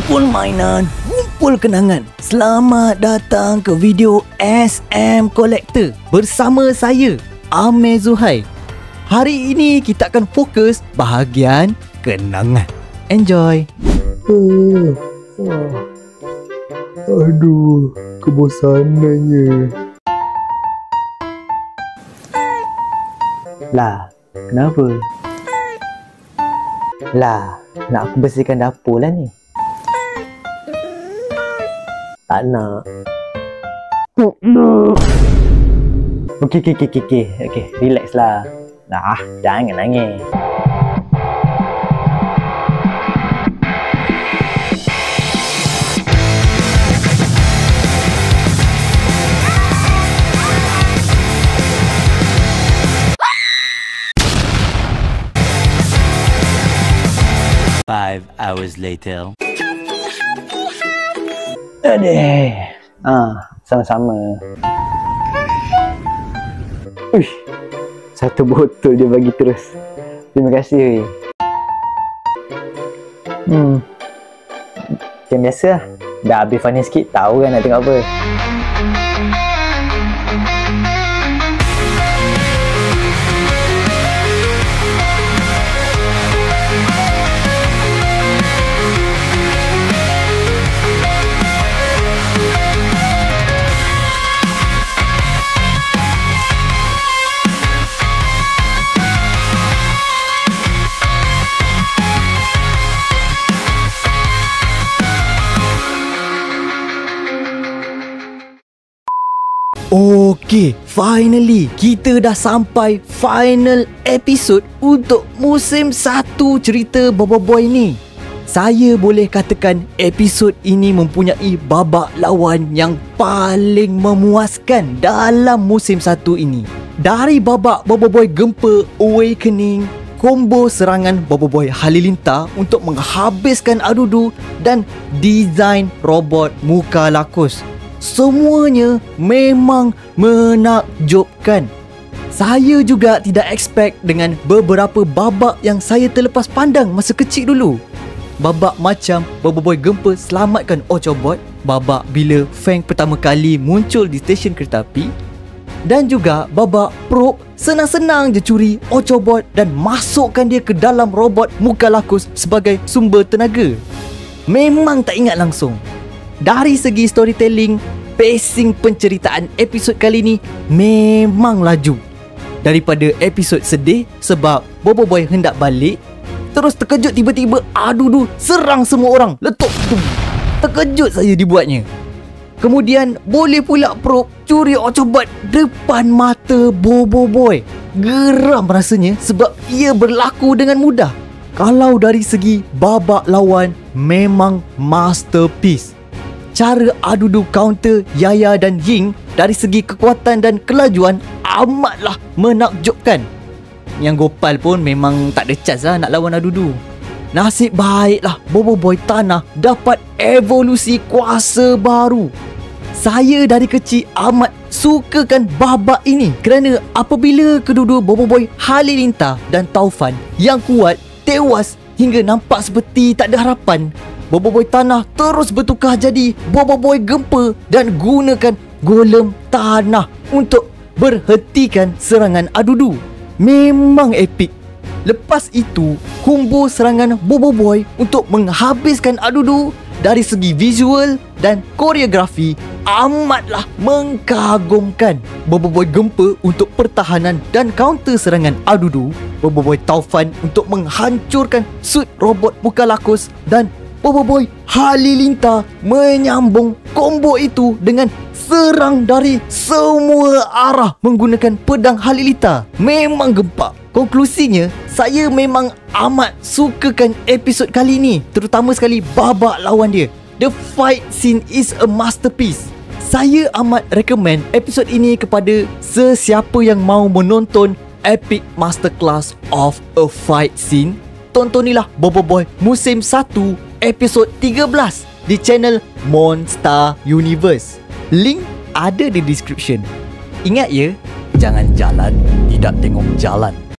Kumpul mainan, kumpul kenangan. Selamat datang ke video SM Collector bersama saya, Amir Zuhair. Hari ini kita akan fokus bahagian kenangan. Enjoy. Aduh, kebosanannya. Lah, kenapa? Lah, nak aku bersihkan dapur lah ni. Tak nak. Okey, relax lah. Dah, jangan nangis. Five hours later. Aduh. Sama-sama. Uish. Satu botol dia bagi terus. Terima kasih. Macam biasa lah. Dah habis funny sikit, tahu kan nak tengok apa. Okey, finally kita dah sampai final episode untuk musim 1 cerita Bobo Boy ni. Saya boleh katakan episod ini mempunyai babak lawan yang paling memuaskan dalam musim 1 ini. Dari babak Bobo Boy Gempa Awakening, combo serangan Bobo Boy Halilintar untuk menghabiskan Adudu dan desain robot muka lakus. Semuanya memang menakjubkan. Saya juga tidak expect dengan beberapa babak yang saya terlepas pandang masa kecil dulu. Babak macam Bobo Boy Gempa selamatkan Ochobot, babak bila Fang pertama kali muncul di stesen kereta api, dan juga babak Probe senang-senang je curi Ochobot dan masukkan dia ke dalam robot muka lakus sebagai sumber tenaga. Memang tak ingat langsung. Dari segi storytelling, pacing penceritaan episod kali ni memang laju. Daripada episod sedih sebab Bobo Boy hendak balik, terus terkejut tiba-tiba Adudu serang semua orang, letup. Terkejut saya dibuatnya. Kemudian boleh pula Probe curi Ochobot depan mata Bobo Boy. Geram rasanya sebab ia berlaku dengan mudah. Kalau dari segi babak lawan, memang masterpiece. Cara Adudu counter Yaya dan Ying dari segi kekuatan dan kelajuan amatlah menakjubkan. Yang Gopal pun memang tak ada chance lah nak lawan Adudu. Nasib baiklah Bobo Boy Tanah dapat evolusi kuasa baru. Saya dari kecil amat sukakan babak ini kerana apabila kedua-dua Bobo Boy Halilintar dan Taufan yang kuat tewas hingga nampak seperti tak ada harapan, Bobo Boy Tanah terus bertukar jadi Bobo Boy Gempa dan gunakan golem tanah untuk berhentikan serangan Adudu. Memang epik. Lepas itu, combo serangan Bobo Boy untuk menghabiskan Adudu dari segi visual dan koreografi amatlah mengagumkan. Bobo Boy Gempa untuk pertahanan dan counter serangan Adudu, Bobo Boy Taufan untuk menghancurkan suit robot muka lakus, dan Bobo Boy Halilintar menyambung combo itu dengan serang dari semua arah menggunakan pedang Halilintar. Memang gempak. Konklusinya, saya memang amat sukakan episod kali ni, terutama sekali babak lawan dia. The fight scene is a masterpiece. Saya amat recommend episod ini kepada sesiapa yang mau menonton epic masterclass of a fight scene. Tontonilah Bobo Boy musim 1 episod 13 di channel Monster Universe. Link ada di description. Ingat ya, jangan jalan tidak tengok jalan.